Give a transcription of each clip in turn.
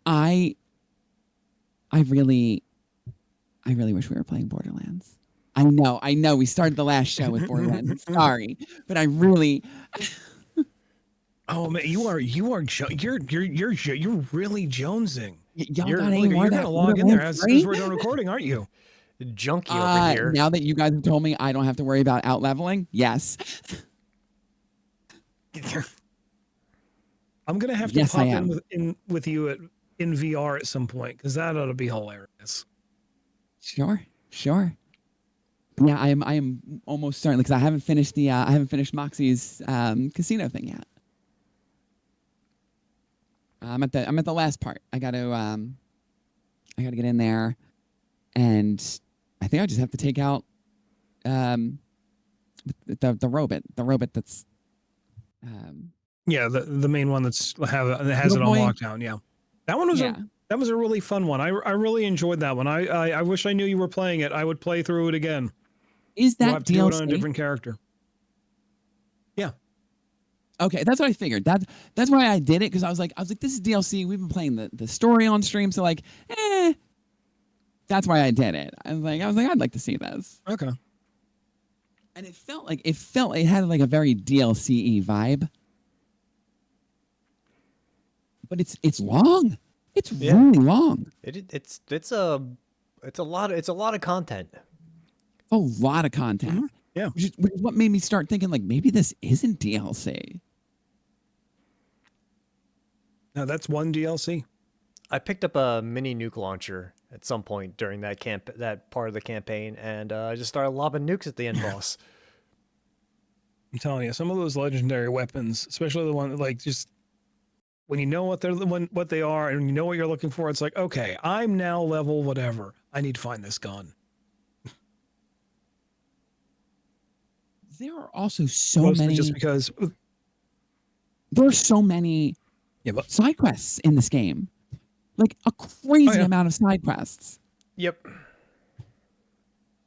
I I really wish we were playing Borderlands. I know. We started the last show with Borderlands. I'm sorry, but I really, Oh man, you're really jonesing. y'all You're got any look, more you're of gonna that log in there Borderlands as soon as 3? we're done recording, aren't you? Junkie over here. Now that you guys have told me I don't have to worry about out leveling, yes, I'm gonna have to yes, I pop am. in with you in VR at some point because that ought to be hilarious. Sure, sure. Yeah, I am almost certain because I haven't finished Moxie's casino thing yet. I'm at the last part. I got to get in there, and I think I just have to take out um the robot that's um Yeah, the main one that has little it on boy. lockdown. Yeah, that one was Yeah, a really fun one. I really enjoyed that one. I wish I knew you were playing it. I would play through it again. is We'll that have to do it on a DLC? different character. Yeah. Okay, that's what I figured. That's why I did it because I was like, this is DLC. We've been playing the story on stream, so like, that's why I did it. I was like, I'd like to see this, Okay. and it had like a very DLC vibe, but it's long. It's Yeah. really long. It's a lot of content. A lot of content. Mhm. Yeah. Which is what made me start thinking like maybe this isn't DLC. Now that's one DLC. I picked up a mini nuke launcher at some point during that part of the campaign, and I just started lobbing nukes at the end boss. I'm telling you, some of those legendary weapons, especially the one like just when you know what they are and you know what you're looking for, it's like, okay, I'm now level whatever. I need to find this gun. There are also so Mostly just many. because. There are so many Yeah, but side quests in this game, like a oh crazy yeah, amount of side quests. Yep.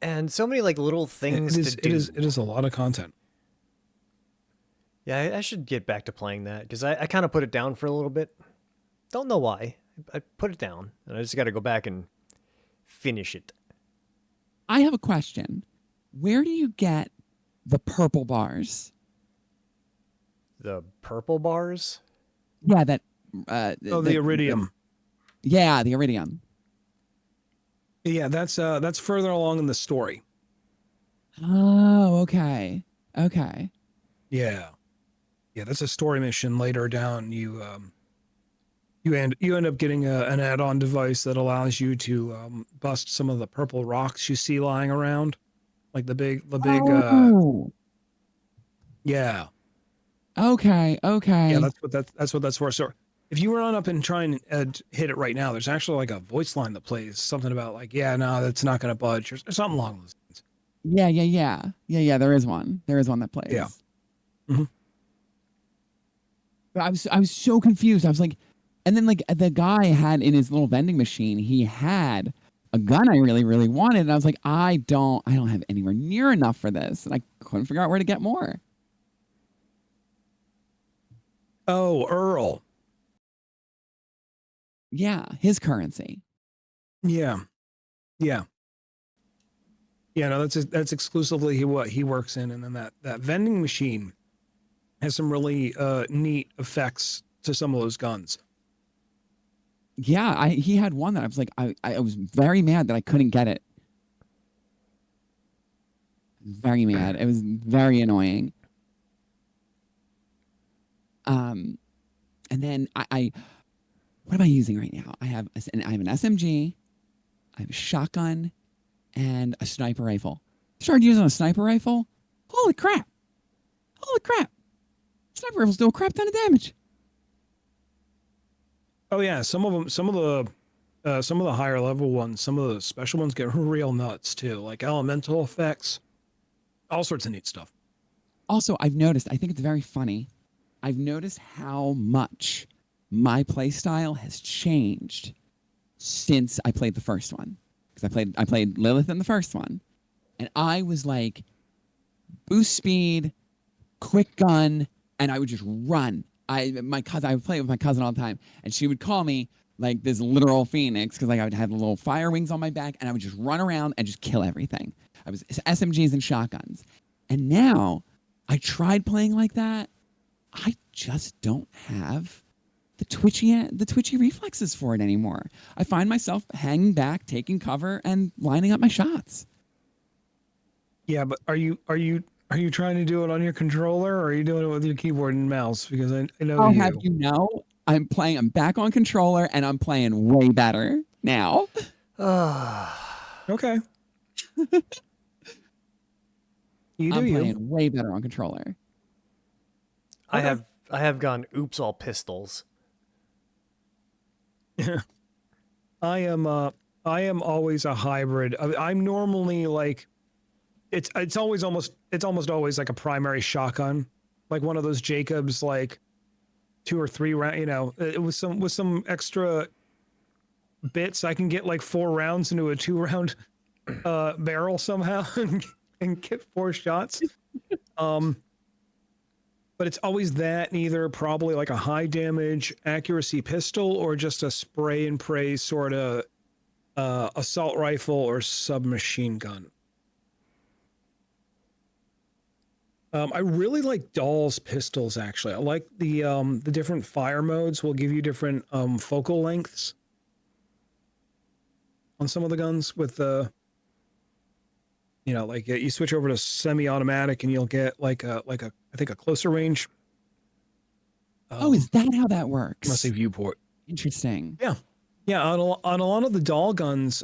And so many like little things to do. it is a lot of content. Yeah, I should get back to playing that because I kind of put it down for a little bit. Don't know why. I put it down, and I just got to go back and finish it. I have a question. Where do you get the purple bars? The purple bars? Yeah, that. Oh, the iridium. Yeah, the iridium. Yeah, that's further along in the story. Oh, okay. Okay. Yeah, yeah, that's a story mission later down. You end up getting an add-on device that allows you to bust some of the purple rocks you see lying around, like the big Oh. yeah. Okay. Yeah, Okay. that's what that's for. So if you run up and try and hit it right now, there's actually like a voice line that plays something about like, yeah, no, that's not going to budge or something along those lines. Yeah. There is one. There is one that plays. Yeah. Mm-hmm. But I was so confused. I was like, and then like the guy had in his little vending machine, he had a gun I really wanted, and I was like, I don't have anywhere near enough for this, and I couldn't figure out where to get more. Oh, Earl. Yeah, his currency. Yeah. Yeah. Yeah, no, that's exclusively what he works in, and then that vending machine has some really neat effects to some of those guns. Yeah, he had one that I was like, I was very mad that I couldn't get it. Very mad. It was very annoying. And then I what am I using right now? I have an SMG, I have a shotgun, and a sniper rifle. Started using a sniper rifle. Holy crap! Holy crap! Sniper rifles do a crap ton of damage. Oh yeah, some of the higher level ones, some of the special ones get real nuts too, like elemental effects, all sorts of neat stuff. Also, I've noticed, I think it's very funny. I've noticed how much my playstyle has changed since I played the first one. Because I played Lilith in the first one. And I was like, boost speed, quick gun, and I would just run. I would play it with my cousin all the time, and she would call me, like this literal phoenix because like I would have little fire wings on my back and I would just run around and just kill everything. I was SMGs and shotguns. And now I tried playing like that. I just don't have the twitchy reflexes for it anymore. I find myself hanging back, taking cover, and lining up my shots. Yeah, but are you trying to do it on your controller or are you doing it with your keyboard and mouse? Because I know I'll you. have you know, I'm back on controller and I'm playing way better now. Okay. You do I'm you. playing way better on controller. I Okay. have gone oops all pistols. I am always a hybrid. I'm normally like it's almost always like a primary shotgun, like one of those Jacobs like 2 or 3 round, you know, with some extra bits I can get like 4 rounds into a 2-round barrel somehow and get 4 shots. But it's always that, and either probably like a high damage accuracy pistol or just a spray and pray sort of assault rifle or submachine gun. I really like Dahl's pistols. Actually, I like the different fire modes will give you different focal lengths on some of the guns. With the like you switch over to semi-automatic and you'll get like a I think a closer range. Oh, is that how that I works? must say viewport. Interesting. Yeah, yeah. On a lot of the Dahl guns,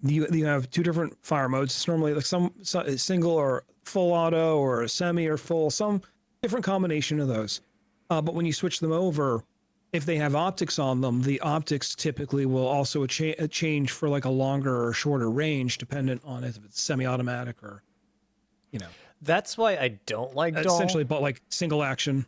you have 2 different fire modes. It's normally like some single or full auto or semi or full, some different combination of those. But when you switch them over, if they have optics on them, the optics typically will also change for like a longer or shorter range, dependent on if it's semi-automatic or, That's why I don't like Dahl. essentially, but like single action.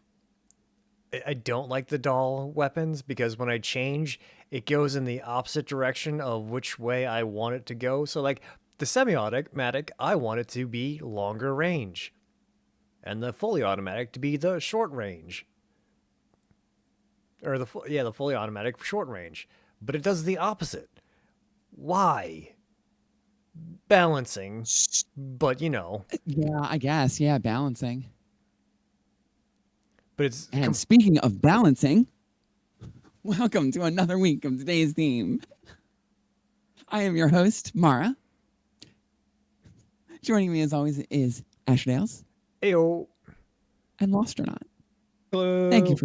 I don't like the Dahl weapons because when I change, it goes in the opposite direction of which way I want it to go. So like the semi-automatic, I want it to be longer range, and the fully automatic to be the short range. Or the fully automatic short range. But it does the opposite. Why? Balancing, but Yeah, I guess. Yeah, balancing. but it's And speaking of balancing, welcome to another week of today's theme. I am your host, Mara. Joining me as always is Ashdales Ayo. and Lostronaut. Hello. Thank you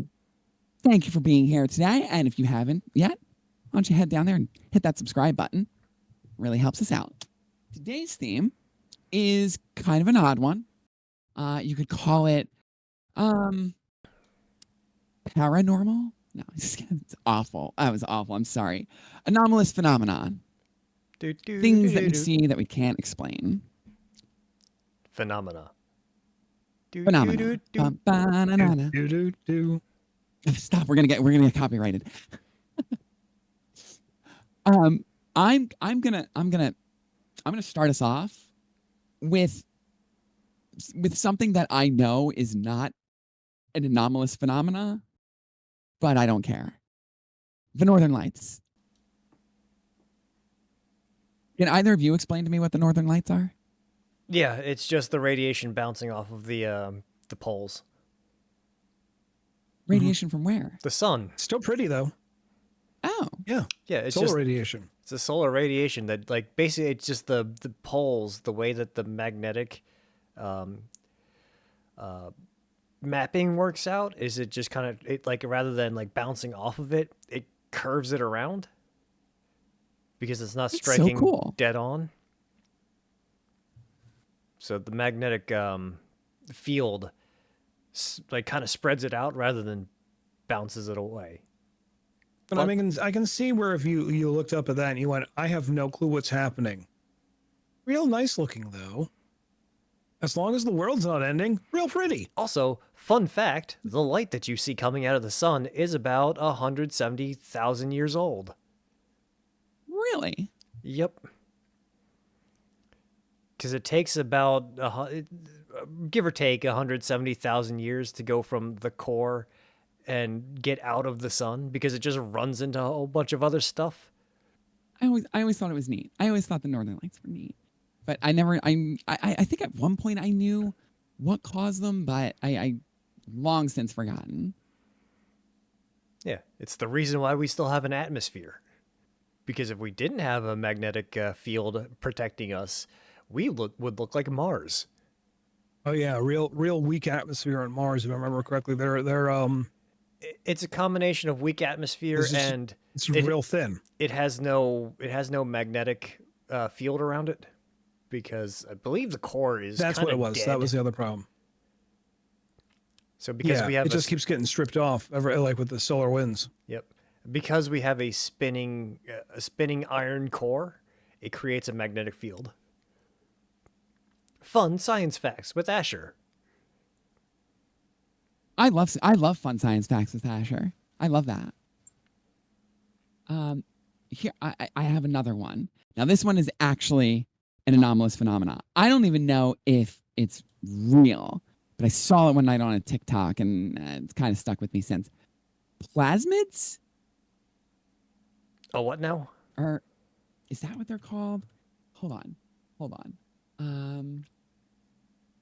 for being here today. And if you haven't yet, why don't you head down there and hit that subscribe button? It really helps us out. Today's theme is kind of an odd one. You could call it paranormal. No, it's awful. That was awful. I'm sorry. Anomalous phenomenon. Things that we see that we can't explain. Phenomena. Phenomena. Ba-ba-na-na-na. Do. Stop. We're gonna get copyrighted. I'm gonna start us off with something that I know is not an anomalous phenomena, but I don't care. The Northern Lights. Can either of you explain to me what the Northern Lights are? Yeah, it's just the radiation bouncing off of the poles. Radiation from where? The sun. Still pretty though. Oh, Yeah. Yeah, it's Solar just radiation. it's a solar radiation that like basically it's just the poles, the way that the magnetic mapping works out is it just kind of it like rather than like bouncing off of it, it curves it around because it's not That's so striking cool. dead on. So the magnetic field like kind of spreads it out rather than bounces it away. But I can see where if you looked up at that and you went, I have no clue what's happening. Real nice looking though. As long as the world's not ending, real pretty. Also, fun fact, the light that you see coming out of the sun is about 170,000 years old. really? Yep. Because it takes about, give or take, 170,000 years to go from the core and get out of the sun because it just runs into a whole bunch of other stuff. I always thought it was neat. I always thought the Northern Lights were neat, but I never. I think at one point I knew what caused them, but I long since forgotten. Yeah, it's the reason why we still have an atmosphere. Because if we didn't have a magnetic field protecting us, we would look like Mars. Oh yeah, real weak atmosphere on Mars. If I remember correctly, It's a combination of weak atmosphere and it's real thin. it has no magnetic field around it because I believe the core is That's what it was. dead. That was the other problem. So because we have it just keeps getting stripped off, like with the solar winds. Yep. Because we have a spinning iron core, it creates a magnetic field. Fun science facts with Asher. I love fun science facts with Asher. I love that. Here I have another one. Now this one is actually an anomalous phenomena. I don't even know if it's real, but I saw it one night on a TikTok and it's kind of stuck with me since. Plasmids? Oh, what now? Or is that what they're called? Hold on.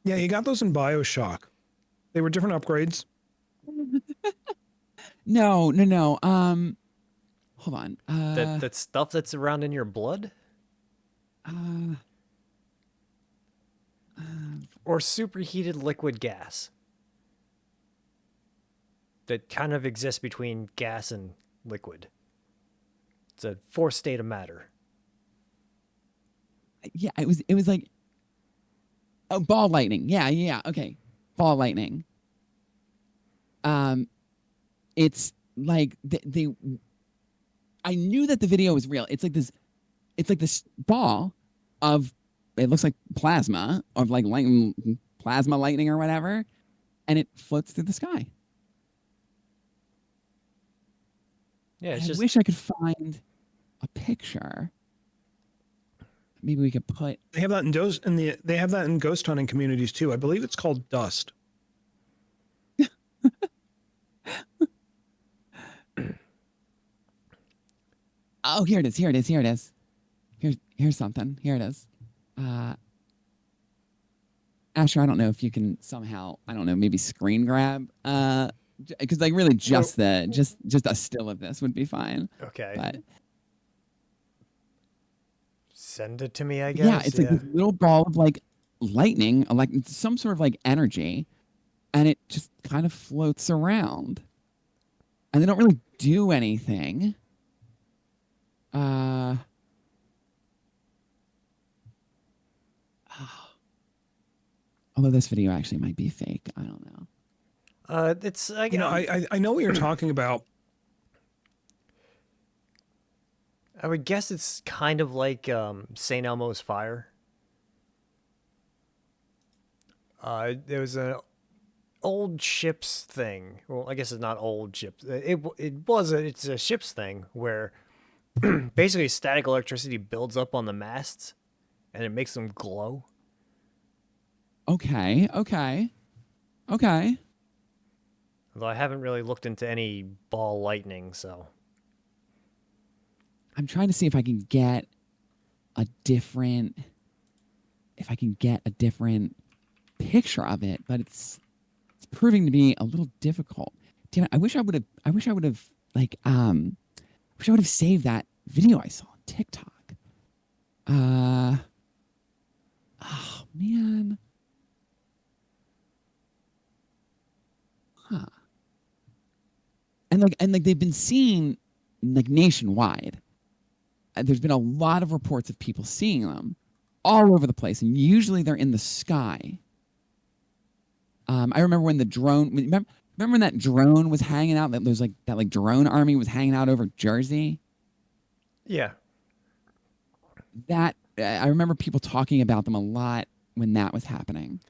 Yeah, you got those in BioShock. They were different upgrades. No. Hold on. That stuff that's around in your blood? Or superheated liquid gas? That kind of exists between gas and liquid. It's a fourth state of matter. Yeah, it was like ball lightning. Yeah. Okay. Ball lightning. It's like they I knew that the video was real. It's like this ball of it looks like plasma of like plasma lightning or whatever, and it floats through the sky. Yeah, it's I just wish I could find a picture. Maybe we could put. They have that they have that in ghost hunting communities too. I believe it's called dust. Oh, here it is. Here's something. Here it is. Asher, I don't know if you can somehow, I don't know, maybe screen grab. Because like really just a still of this would be fine. okay. But Send it to me, I guess. yeah, it's like this little ball of like lightning, like some sort of like energy, and it just kind of floats around. And they don't really do anything. Although this video actually might be fake. I don't know. It's I know what you're talking about. I would guess it's kind of like St. Elmo's fire. There was an old ships thing. Well, I guess it's not old ships. It's a ships thing where basically static electricity builds up on the masts and it makes them glow. Okay. Although I haven't really looked into any ball lightning, so I'm trying to see if I can get a different picture of it, but it's proving to be a little difficult. Damn it, I wish I would have saved that video I saw on TikTok. Oh man. Huh. And like they've been seen like nationwide. There's been a lot of reports of people seeing them all over the place, and usually they're in the sky. I remember when the drone. Remember when that drone was hanging out? That was like that drone army was hanging out over Jersey. yeah. That I remember people talking about them a lot when that was happening.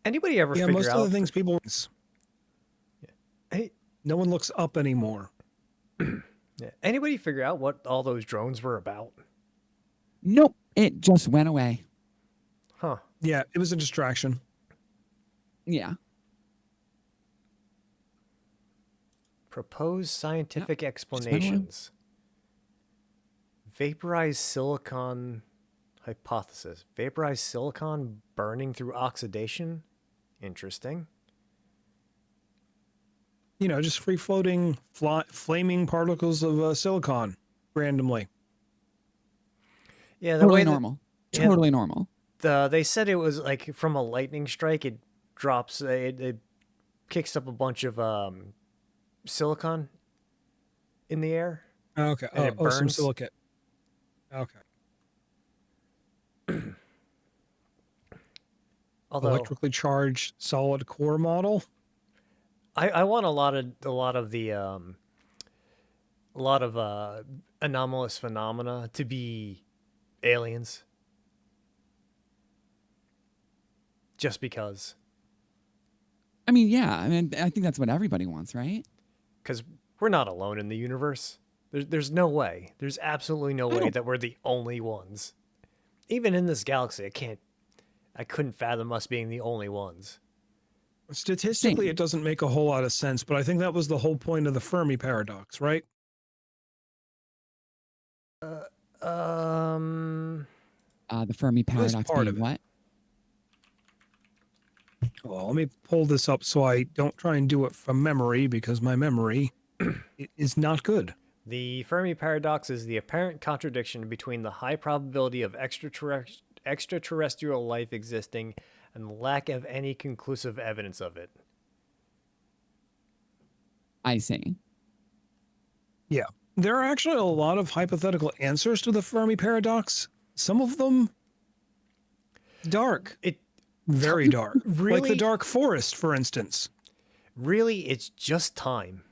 Anybody ever figure most out? of the things people. Hey, No one looks up anymore. yeah. Anybody figure out what all those drones were about? Nope, it just went away. Huh. Yeah, it was a distraction. Yeah. Propose scientific been a while. explanations. Vaporized silicon hypothesis. Vaporized silicon burning through oxidation? Interesting. You know, just free floating, flaming particles of silicon randomly. Yeah, the Totally way that normal. yeah, Totally normal. they said it was like from a lightning strike. It drops. It kicks up a bunch of silicon in the air, Okay. and it Some burns. silicate. Okay. Although Electrically charged solid core model. I want a lot of the anomalous phenomena to be aliens, just because. I mean, yeah. I mean, I think that's what everybody wants, right? Because we're not alone in the universe. There's no way. There's absolutely no way that we're the only ones. Even in this galaxy, I couldn't fathom us being the only ones. Statistically, Same. it doesn't make a whole lot of sense, but I think that was the whole point of the Fermi paradox, right? Um, The Fermi At least paradox part being of it. what? Well, let me pull this up so I don't try and do it from memory because my memory is not good. the Fermi paradox is the apparent contradiction between the high probability of extraterrestrial life existing and the lack of any conclusive evidence of it. I see. Yeah. There are actually a lot of hypothetical answers to the Fermi paradox. Some of them dark. It Very dark. Like the really, dark forest, for instance. really, it's just time.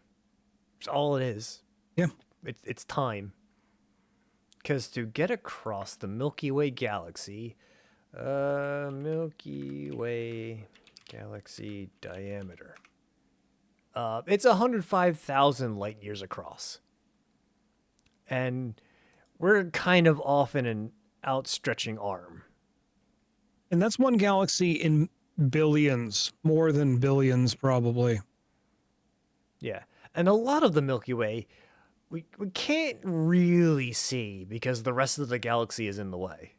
It's all it is. Yeah. It's time. Because to get across the Milky Way galaxy, Milky Way galaxy diameter, it's 105,000 light years across. And we're kind of off in an outstretching arm. And that's one galaxy in billions, more than billions, probably. Yeah. And a lot of the Milky Way, we can't really see because the rest of the galaxy is in the way.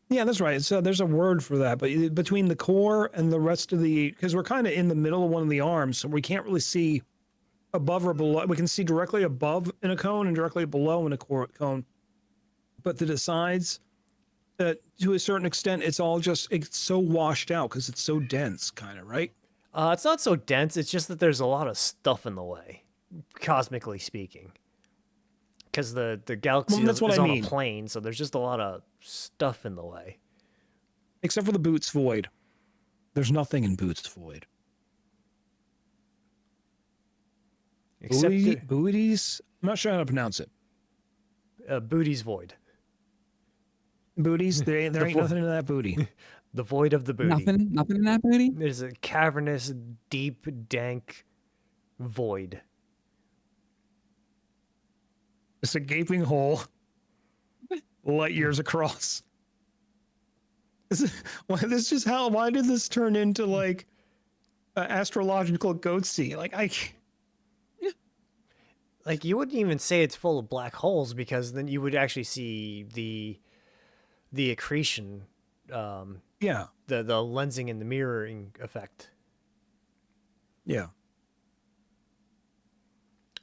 Yeah, that's right. So there's a word for that, but between the core and the rest of the, because we're kind of in the middle of one of the arms, so we can't really see above or below. We can see directly above in a cone and directly below in a cone, but to the sides, to a certain extent, it's so washed out because it's so dense, kind of, right? It's not so dense. It's just that there's a lot of stuff in the way, cosmically speaking. Because the galaxy That's what is I on mean. a plane, so there's just a lot of stuff in the way. Except for the Boots Void. There's nothing in Boots Void. Except Booties? I'm not sure how to pronounce it. Booty's void. Booties? There ain't The nothing in that booty. The void of the booty. Nothing in that booty? There's a cavernous, deep, dank void. It's a gaping hole, light years across. Why did this turn into like astrological goatsy? Like, you wouldn't even say it's full of black holes because then you would actually see the accretion, Yeah. the lensing and the mirroring effect. Yeah.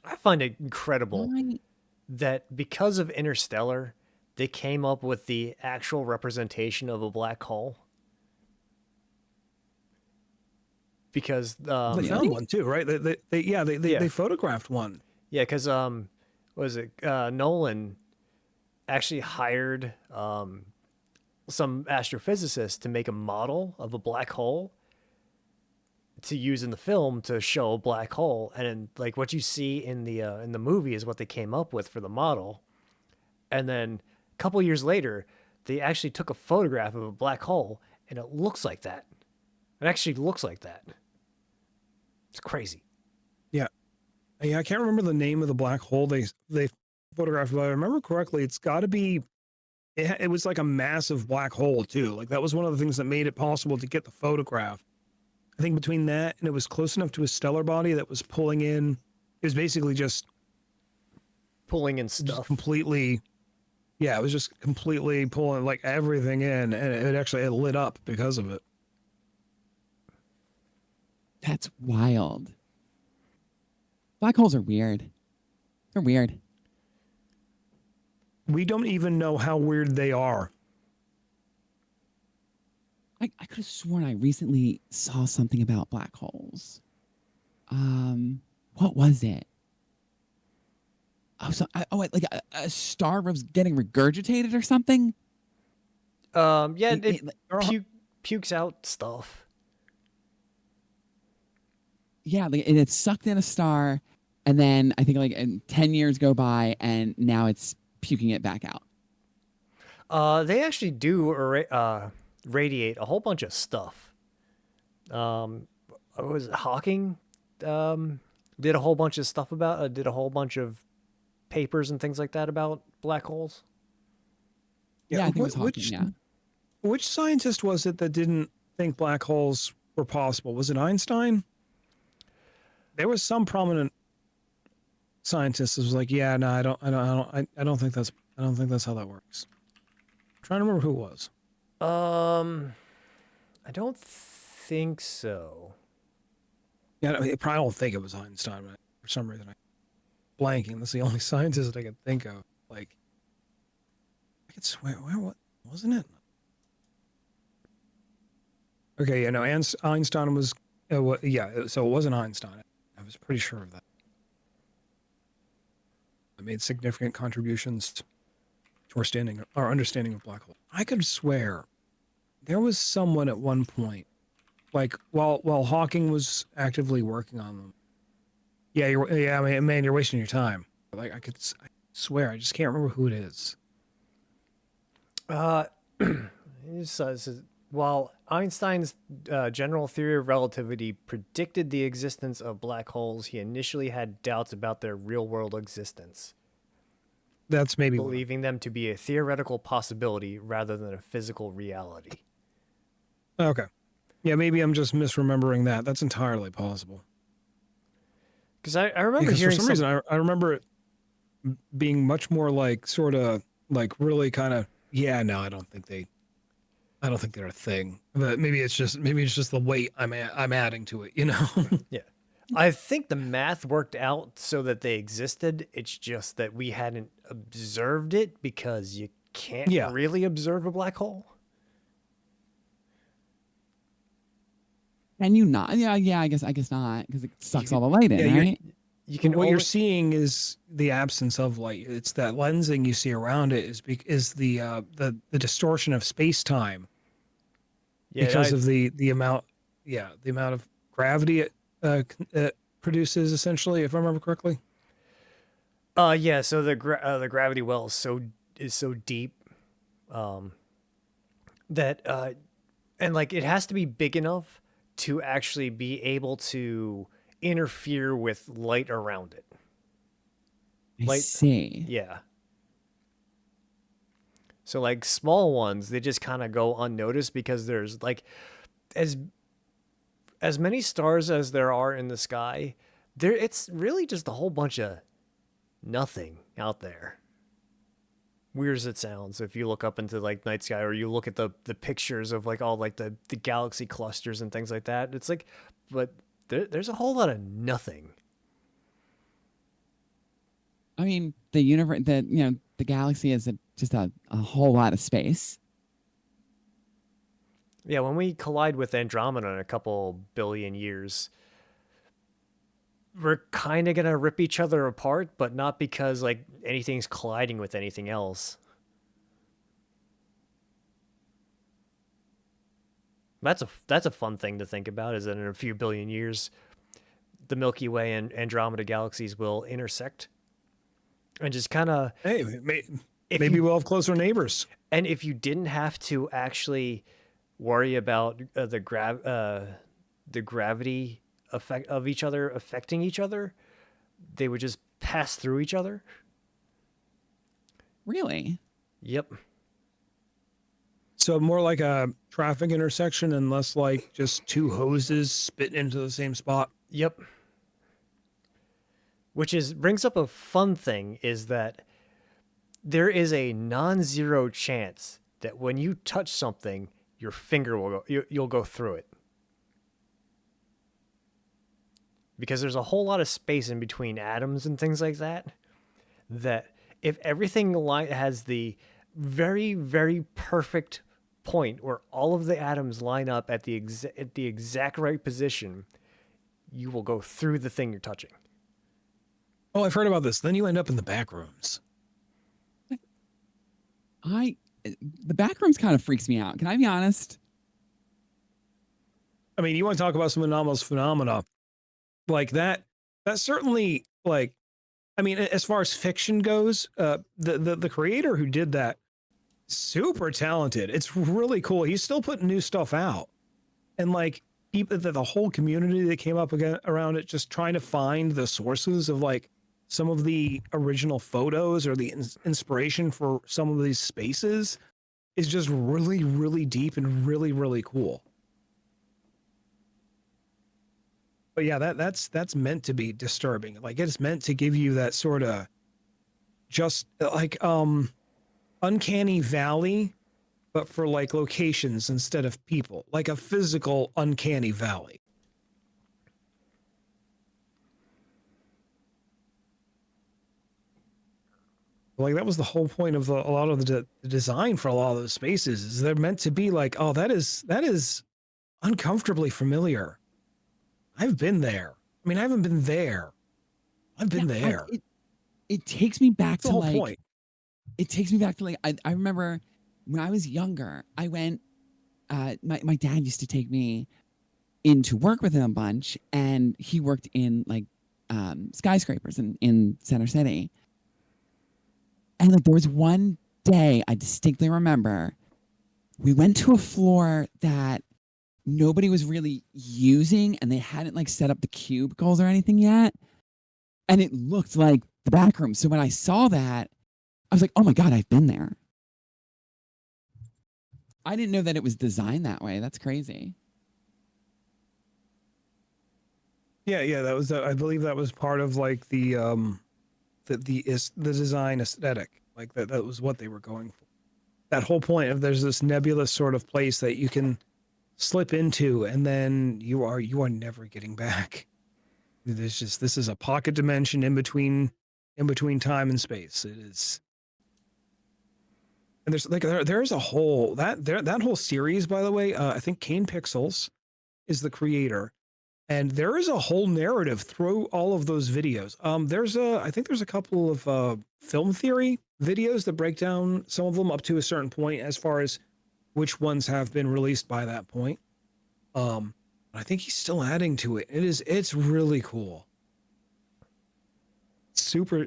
I find it incredible Why? that because of Interstellar, they came up with the actual representation of a black hole. Because They found one too, right? They photographed one. yeah, because what was it? Nolan actually hired some astrophysicists to make a model of a black hole to use in the film to show a black hole, and then, like, what you see in the movie is what they came up with for the model, and then a couple years later, they actually took a photograph of a black hole, and it looks like that. It actually looks like that. It's crazy. Yeah. I can't remember the name of the black hole they photographed, but I remember correctly, it's got to be. It was like a massive black hole too. Like that was one of the things that made it possible to get the photograph. I think between that and it was close enough to a stellar body that was pulling in was basically just Pulling in stuff. completely. Yeah, it was just completely pulling like everything in, and it lit up because of it. That's wild. Black holes are weird. They're weird. We don't even know how weird they are. I could have sworn I recently saw something about black holes. What was it? Oh, like a star was getting regurgitated or something. Yeah, It- it it- pukes out stuff. yeah, like it sucked in a star, and then I think like 10 years go by, and now it's puking it back out. They actually do radiate a whole bunch of stuff. Was it Hawking? Did a whole bunch of stuff about. Did a whole bunch of papers and things like that about black holes. Yeah, I think it was Hawking. Which Yeah, which scientist was it that didn't think black holes were possible? Was it Einstein? There was some prominent scientist that was like, "Yeah, no, I don't think that's how that works." I'm trying to remember who it was. I don't think so. Yeah, I probably don't think it was Einstein. But for some reason, I'm blanking. That's the only scientist that I could think of. Like, I could swear, what wasn't it? Okay, yeah, no, Einstein was, yeah, so it wasn't Einstein. I was pretty sure of that. I made significant contributions to our understanding of black holes. I could swear there was someone at one point, like while Hawking was actively working on them. Yeah, I mean, man, you're wasting your time. Like I swear, I just can't remember who it is. It says, while Einstein's general theory of relativity predicted the existence of black holes, he initially had doubts about their real-world existence, That's maybe believing them to be a theoretical possibility rather than a physical reality. Okay. Yeah, maybe I'm just misremembering that. That's entirely possible. Because I remember Because for hearing some reason, I remember it being much more like sort of like really kind of, yeah, no, I don't think they're a thing. But maybe it's just the weight I'm adding to it, you know? Yeah. I think the math worked out so that they existed. It's just that we hadn't observed it because you can't Yeah. really observe a black hole. can you not? Yeah. I guess not because it sucks all the light in, yeah, right? You can what you're only, seeing is the absence of light. It's that lensing you see around it is the distortion of space time because of the amount of gravity it produces, essentially, if I remember correctly. yeah. So the gravity well is so deep, that and like it has to be big enough to actually be able to interfere with light around it. I Light, see. yeah. So like small ones, they just kind of go unnoticed because there's like as many stars as there are in the sky, it's really just a whole bunch of nothing out there. Weird as it sounds, if you look up into like night sky or you look at the pictures of like all like the galaxy clusters and things like that, it's like, but there's a whole lot of nothing. I mean, the universe, the galaxy is just a whole lot of space. Yeah, when we collide with Andromeda in a couple billion years, we're kind of gonna rip each other apart, but not because like anything's colliding with anything else. That's a fun thing to think about. Is that in a few billion years, the Milky Way and Andromeda galaxies will intersect, and just kind of Hey, maybe we'll have closer neighbors. and if you didn't have to actually worry about the gravity effect of each other affecting each other, they would just pass through each other. Really? Yep. So more like a traffic intersection and less like just two hoses spitting into the same spot. Yep. Which brings up a fun thing, is that there is a non-zero chance that when you touch something, your finger will go, you'll go through it. Because there's a whole lot of space in between atoms and things like that, that if everything has the very, very perfect point where all of the atoms line up at the exact right position, you will go through the thing you're touching. Oh, I've heard about this. Then you end up in the back rooms. The back rooms kind of freaks me out. Can I be honest? I mean, you want to talk about some anomalous phenomena like that? That certainly, like, I mean, as far as fiction goes, the creator who did that, super talented. It's really cool. He's still putting new stuff out, and like even the whole community that came up again around it, just trying to find the sources of like some of the original photos or the inspiration for some of these spaces is just really, really deep and really, really cool. But yeah, that's meant to be disturbing. Like it's meant to give you that sort of just like uncanny valley, but for like locations instead of people, like a physical uncanny valley. Like that was the whole point of a lot of the design for a lot of those spaces, is they're meant to be like, oh, that is uncomfortably familiar. I've been there. I mean, I haven't been there. I've been there. It takes me back That's the to whole like point. it takes me back to like I remember when I was younger, I went my dad used to take me into work with him a bunch, and he worked in like skyscrapers in Center City. And like there was one day I distinctly remember we went to a floor that nobody was really using, and they hadn't like set up the cubicles or anything yet. And it looked like the back room. So when I saw that, I was like, oh my God, I've been there. I didn't know that it was designed that way. That's crazy. Yeah, that was I believe that was part of like the design aesthetic. Like that was what they were going for. That whole point of there's this nebulous sort of place that you can slip into, and then you are never getting back. There's just, this is a pocket dimension in between time and space. It is. And there's like there's a whole that whole series, by the way. I think Kane Pixels is the creator, and there is a whole narrative through all of those videos. I think there's a couple of film theory videos that break down some of them up to a certain point as far as which ones have been released by that point. I think he's still adding to it. It's really cool. Super,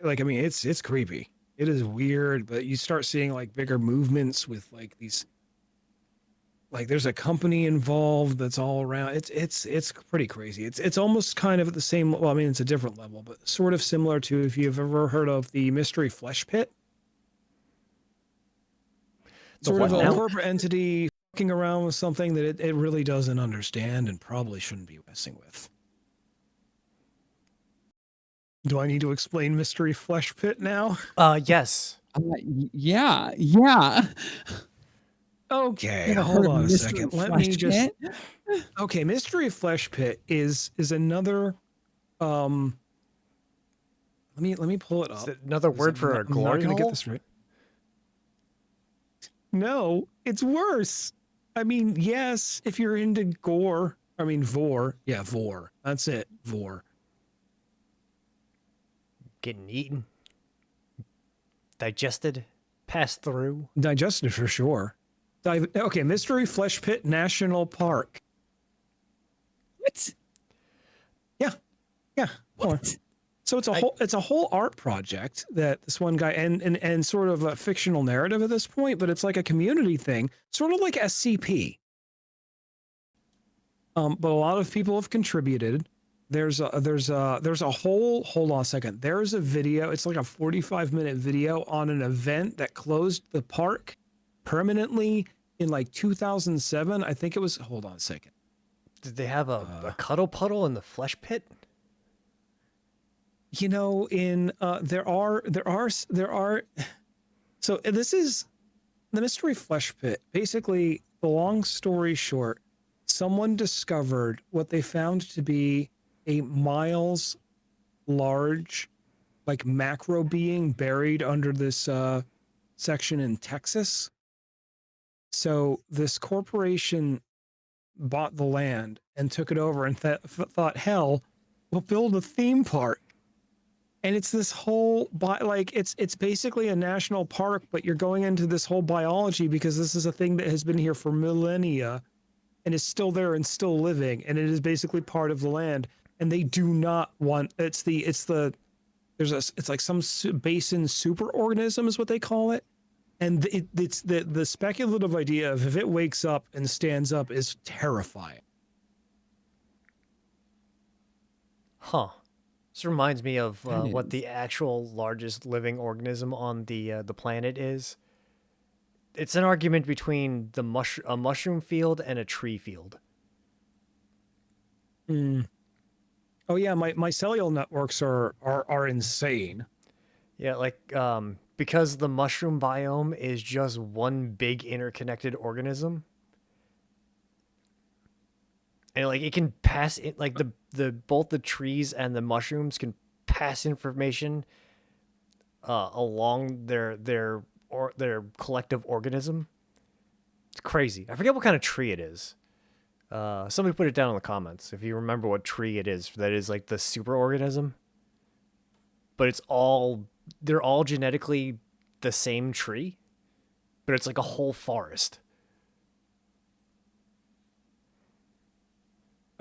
like, I mean, it's creepy. It is weird, but you start seeing like bigger movements with like these, like there's a company involved that's all around. It's pretty crazy. It's almost kind of at the same, well, I mean, it's a different level, but sort of similar to if you've ever heard of the Mystery Flesh Pit. Sort of a corporate entity fucking around with something that it really doesn't understand and probably shouldn't be messing with. Do I need to explain Mystery Flesh Pit now? Yes. Yeah. Okay, hold on a second. Let me just. Okay, Mystery Flesh Pit is another. Let me pull it up. Is it another word for a glory hole? Get this right. No, it's worse. I mean, yes, if you're into gore. I mean, vor. Yeah, vor. That's it. Vor. Getting eaten, digested, passed through. Digested for sure. Okay, Mystery Flesh Pit National Park. What? Yeah. What? So it's a whole art project that this one guy and sort of a fictional narrative at this point, but it's like a community thing, sort of like SCP. But a lot of people have contributed. There's a whole, hold on a second. There's a video. It's like a 45-minute video on an event that closed the park permanently in like 2007. I think it was, hold on a second. Did they have a cuddle puddle in the flesh pit? You know, in there are so this is the mystery flesh pit. Basically, the long story short, someone discovered what they found to be a miles large, like macro being buried under this section in Texas. So this corporation bought the land and took it over and thought, hell, we'll build a theme park. And it's this whole like it's basically a national park, but you're going into this whole biology because this is a thing that has been here for millennia and is still there and still living, and it is basically part of the land. And they do not want it's like some basin superorganism is what they call it, and it's the speculative idea of if it wakes up and stands up is terrifying. Huh. This reminds me of That what is. the actual largest living organism on the planet is. It's an argument between a mushroom field and a tree field. Mm. Oh yeah, my cellular networks are insane. Yeah, like because the mushroom biome is just one big interconnected organism, and like it can pass it like the both the trees and the mushrooms can pass information along their collective organism. It's crazy. I forget what kind of tree it is. Somebody put it down in the comments if you remember what tree it is. That is like the superorganism, but they're all genetically the same tree, but it's like a whole forest.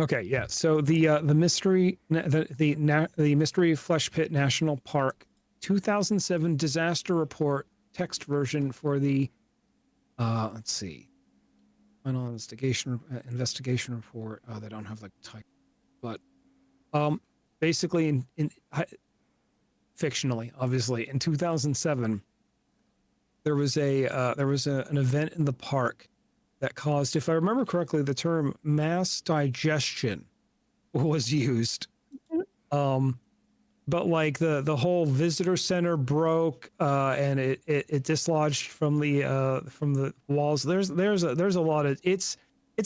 Okay, yeah. So the mystery flesh pit national park 2007 disaster report text version for the let's see, final investigation report. They don't have like type, but basically in fictionally, obviously, in 2007 there was an event in the park that caused, if I remember correctly, the term mass digestion was used. But like the whole visitor center broke and it dislodged from the walls. There's a lot of it's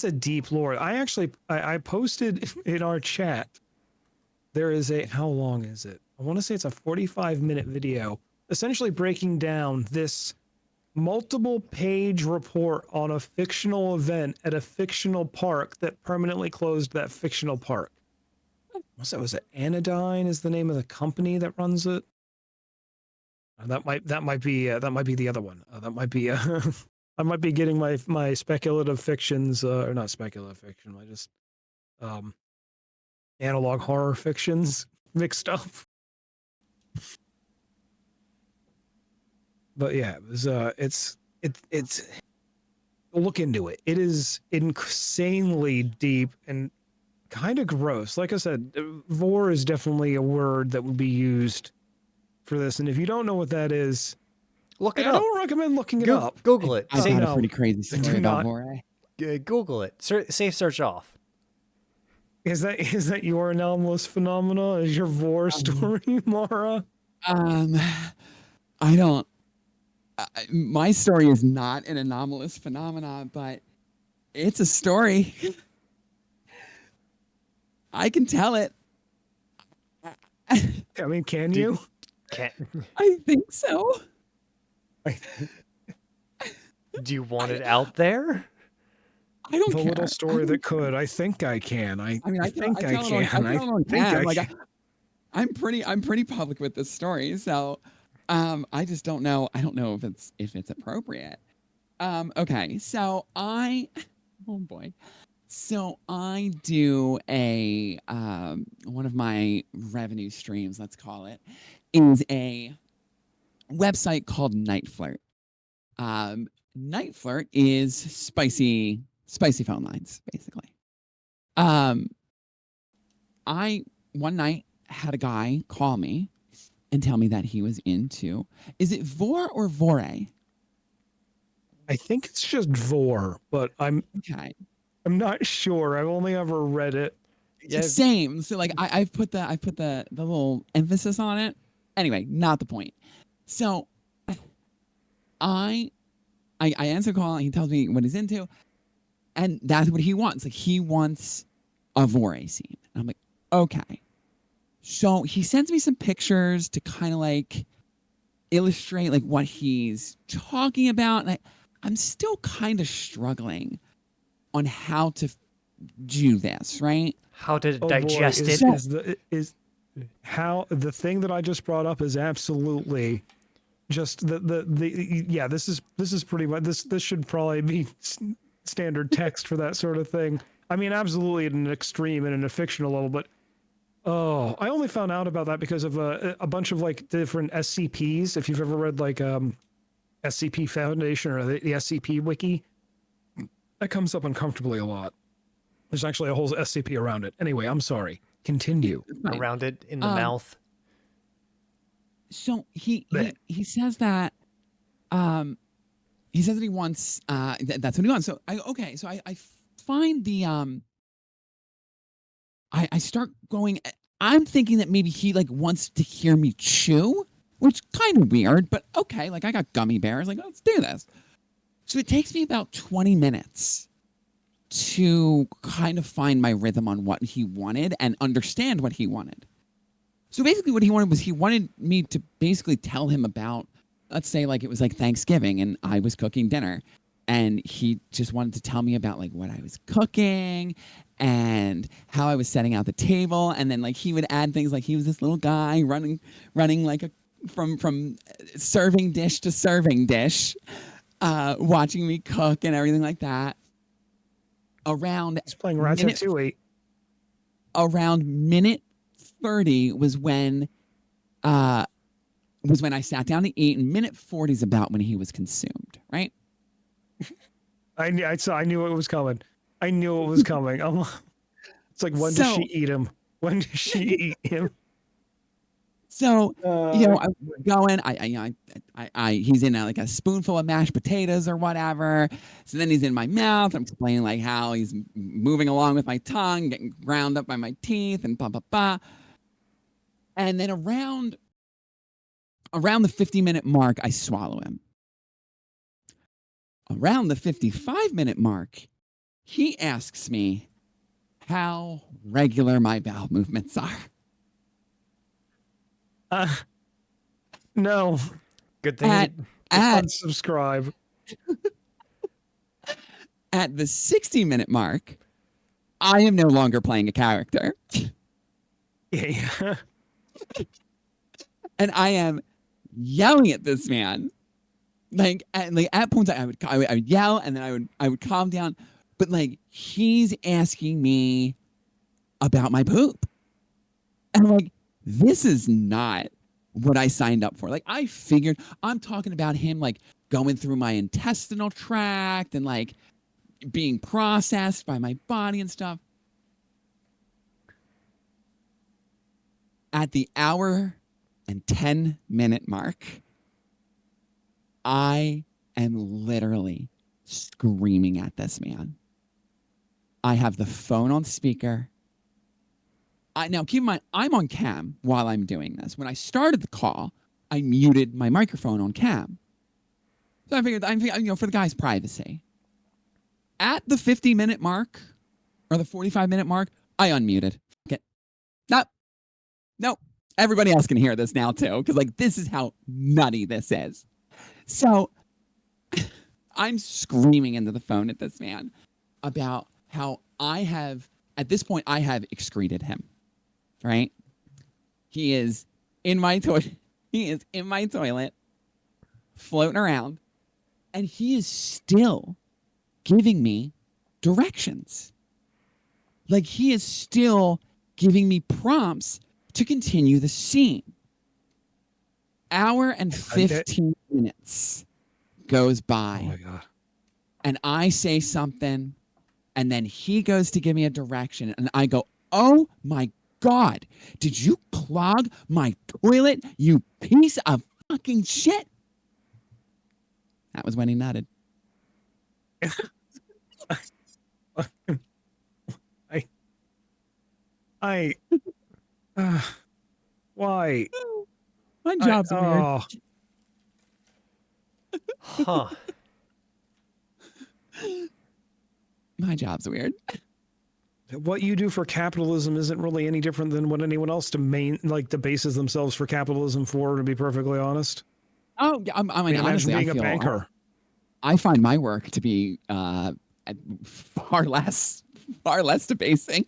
a deep lore. I posted in our chat. There is a, how long is it? I want to say it's a 45-minute video essentially breaking down this multiple page report on a fictional event at a fictional park that permanently closed that fictional park. Was it Anodyne is the name of the company that runs it? That might be the other one. That might be I might be getting my speculative fictions or not speculative fiction. I just analog horror fictions mixed up. But yeah, it was it's look into it. It is insanely deep and kind of gross. Like I said, vor is definitely a word that would be used for this. And if you don't know what that is, Look it I up. don't recommend looking it up. Google it. I've Safe, got a pretty crazy story about not. Vore. Google it. Safe search off. Is that your anomalous phenomena? Is your vor story, Mara? I don't. My story is not an anomalous phenomena, but it's a story. I can tell it. I mean, can you? Can't. I think so. Do you want it out there? I don't The care. little story that could. I think I can. I think I can. I think I like, can. I'm pretty public with this story, so I just don't know. I don't know if it's appropriate. Okay, so oh boy. So I do a one of my revenue streams, let's call it, is a website called Night Flirt. Night Flirt is spicy phone lines, basically. I one night had a guy call me and tell me that he was into, is it Vor or Vore? I think it's just vor, but I'm Okay. not sure. I've only ever read it. Yeah. Same. So like I've put the little emphasis on it. Anyway, not the point. So I answer call and he tells me what he's into, and that's what he wants. Like he wants a Vore scene. And I'm like, okay. So he sends me some pictures to kind of like illustrate like what he's talking about. And I'm still kind of struggling on how to do this, right? How to Oh boy, digest it. is how the thing that I just brought up is absolutely just the yeah. This is pretty much this should probably be standard text for that sort of thing. I mean, absolutely at an extreme and in a fictional level, but oh, I only found out about that because of a bunch of like different SCPs. If you've ever read like SCP Foundation or the SCP Wiki, that comes up uncomfortably a lot. There's actually a whole SCP around it. Anyway, I'm sorry. Continue. Fine. Around it in the Um, mouth. So Blech. he says that he says that he wants that's what he wants. So I find the I start going. I'm thinking that maybe he like wants to hear me chew, which kind of weird, but okay. Like I got gummy bears. Like let's do this. So it takes me about 20 minutes to kind of find my rhythm on what he wanted and understand what he wanted. So basically, what he wanted was he wanted me to basically tell him about, let's say, like it was like Thanksgiving and I was cooking dinner. And he just wanted to tell me about like what I was cooking and how I was setting out the table. And then like he would add things like he was this little guy running like a from serving dish to serving dish, watching me cook and everything like that. He's playing Minute Ratatouille. around minute 30 uh was when I sat down to eat, and minute 40 is about when he was consumed, right? I knew it was coming. I knew it was coming. It's like, when does she So eat him? When does she eat him? so Uh, I'm going. He's in like a spoonful of mashed potatoes or whatever. So then he's in my mouth. I'm explaining like how he's moving along with my tongue, getting ground up by my teeth, and blah blah blah. And then around the 50-minute mark, I swallow him. Around the 55-minute mark, he asks me how regular my bowel movements are. no. Good thing At he at Unsubscribe. at the 60-minute mark, I am no longer playing a character. Yeah. And I am yelling at this man. Like at points I would yell and then I would calm down. But like he's asking me about my poop. And I'm like, this is not what I signed up for. Like I figured I'm talking about him like going through my intestinal tract and like being processed by my body and stuff. At the hour and 10-minute mark, I am literally screaming at this man. I have the phone on speaker. Now, keep in mind, I'm on cam while I'm doing this. When I started the call, I muted my microphone on cam. So I figured, for the guy's privacy. At the 50-minute mark or the 45-minute mark, I unmuted. Fuck it. Nope. Everybody else can hear this now too, because like this is how nutty this is. So I'm screaming into the phone at this man about how at this point, I have excreted him, right? He is in my toilet. He is in my toilet, floating around, and he is still giving me directions. Like he is still giving me prompts to continue the scene. Hour and 15 minutes goes Oh by. my god. And I say something, and then he goes to give me a direction, and I go, oh my God, did you clog my toilet, you piece of fucking shit? That was when he nutted. I I. Uh, why? My job's weird. Oh, Huh. My job's weird. what you do for capitalism isn't really any different than what anyone else bases themselves for capitalism for. To be perfectly honest, Oh, yeah, I mean, imagine honestly, I being a feel banker. I find my work to be far less debasing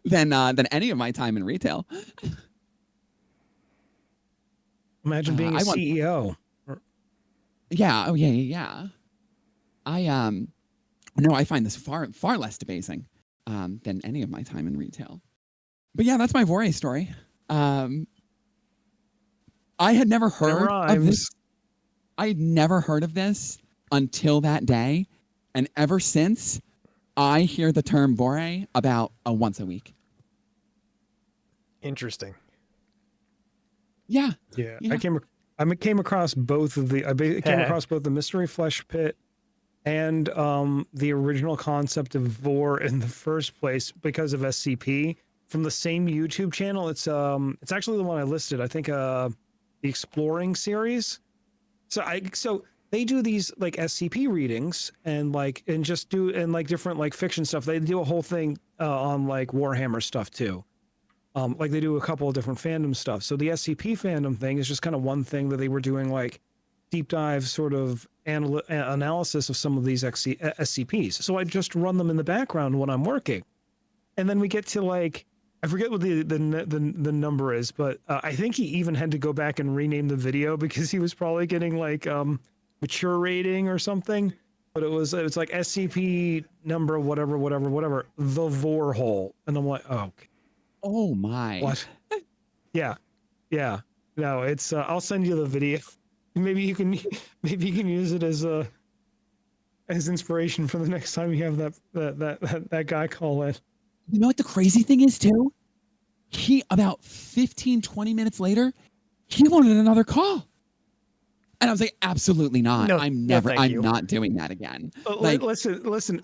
than any of my time in retail. Imagine being a I want, CEO. yeah, oh yeah, yeah, yeah. I no, I find this far less debasing than any of my time in retail. But yeah, that's my Vore story. Um, I had never It heard of rhymes. this. I had never heard of this until that day, and ever since, I hear the term Vore about once a week. Interesting. Yeah, Yeah, yeah. I came across both of the. Came across both the mystery flesh pit and the original concept of Vor in the first place because of SCP from the same YouTube channel. It's actually the one I listed. I think the Exploring series. So they do these like SCP readings and different like fiction stuff. They do a whole thing on like Warhammer stuff too. Like they do a couple of different fandom stuff. So the SCP fandom thing is just kind of one thing that they were doing like deep dive sort of analysis of some of these SCPs. So I just run them in the background when I'm working. And then we get to like, I forget what the number is, but I think he even had to go back and rename the video because he was probably getting like mature rating or something. But it was like SCP number whatever the Vor hole, and I'm like, oh, Oh my. what? Yeah, yeah. No, it's. I'll send you the video. Maybe you can use it as inspiration for the next time you have that guy call in. You know what the crazy thing is too? He about 15, 20 minutes later, he wanted another call. And I was like, absolutely not. No, no, thank I'm you. not doing that again. Like, Listen.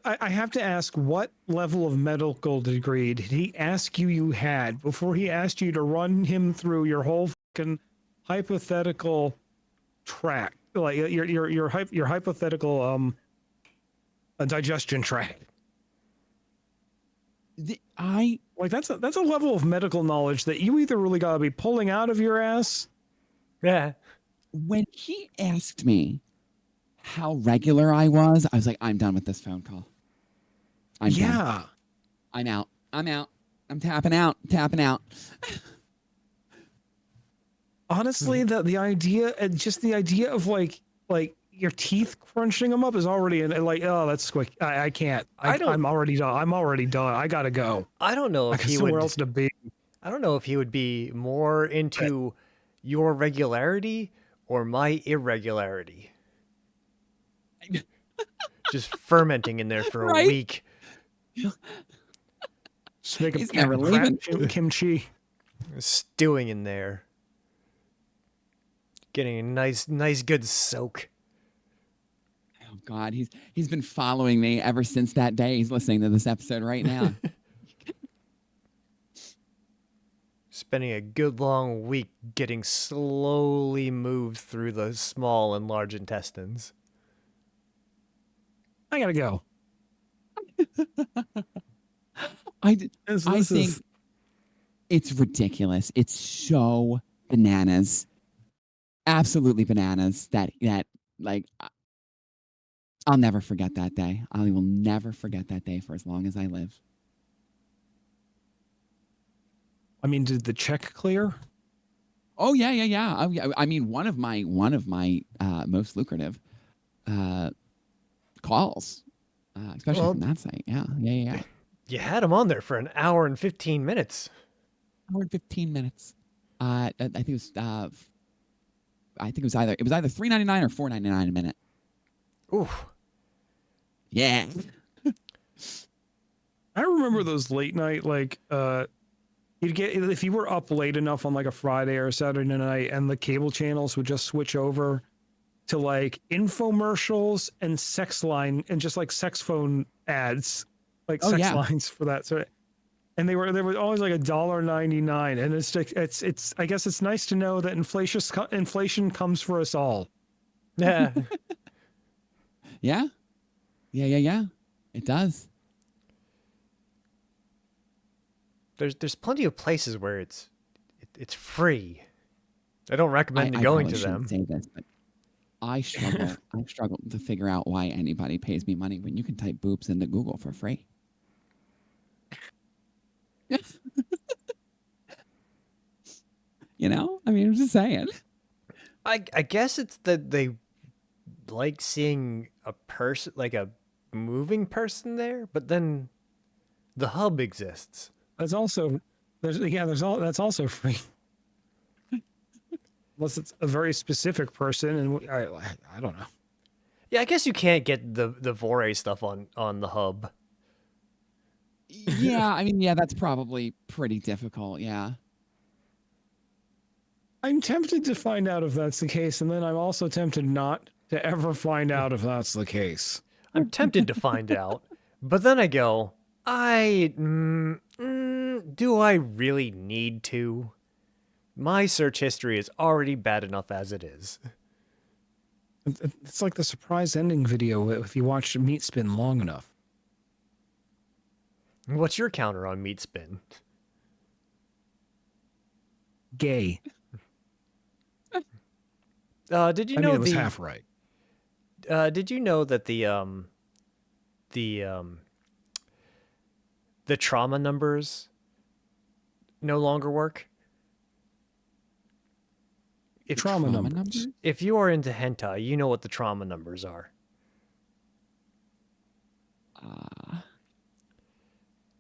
I have to ask, what level of medical degree did he ask you had before he asked you to run him through your whole fucking hypothetical track, like your hypothetical digestion tract? Like that's a level of medical knowledge that you either really gotta be pulling out of your ass. Yeah. when he asked me how regular I was like, I'm done with this phone call. I'm done. I'm out. I'm out. I'm tapping out. Tapping out. Honestly, the idea, just the idea of like your teeth crunching them up is already like, oh, that's quick. I can't. I'm already done. I'm already done. I gotta go. I don't know I if got he somewhere would. else to be. I don't know if he would be more into your regularity or my irregularity. Just fermenting in there for a Right? week. Just make He's never crap leaving. kimchi. Stewing in there. Getting a nice good soak. Oh God, he's been following me ever since that day. He's listening to this episode right now. Spending a good long week getting slowly moved through the small and large intestines. I gotta go. I This think is it's ridiculous. It's so bananas. Absolutely bananas that like I'll never forget that day. I will never forget that day for as long as I live. I mean, did the check clear? Oh yeah, yeah, yeah. I mean, one of my most lucrative calls, especially Well, from that site. Yeah, yeah, yeah. Yeah. you had him on there for an hour and 15 minutes. Hour and 15 minutes. I think it was. I think it was either $3.99 or $4.99 a minute. Ooh. Yeah. I remember those late night you'd get, if you were up late enough on like a Friday or a Saturday night, and the cable channels would just switch over to like infomercials and sex line and just like sex phone ads. like Oh, sex yeah. lines for that. So, and they were always like $1.99, and it's I guess it's nice to know that inflation comes for us all. Yeah. Yeah. Yeah. It does. There's plenty of places where it's free. I don't recommend I going probably to shouldn't them. say this, but I struggle to figure out why anybody pays me money when you can type boobs into Google for free. You know? I mean, I'm just saying. I guess it's that they like seeing a person, like a moving person there, but then the hub exists. That's also that's also free. Unless it's a very specific person, and I don't know. Yeah, I guess you can't get the Vore stuff on the hub. Yeah, I mean, yeah, that's probably pretty difficult. Yeah. I'm tempted to find out if that's the case, and then I'm also tempted not to ever find out if that's the case. I'm tempted to find out, but then I go, do I really need to? My search history is already bad enough as it is. It's like the surprise ending video if you watch Meat Spin long enough. What's your counter on Meat Spin? Gay. Did you I know mean, it was half right. Did you know that the the trauma numbers no longer work? If Trauma numbers. if you are into hentai, you know what the trauma numbers are.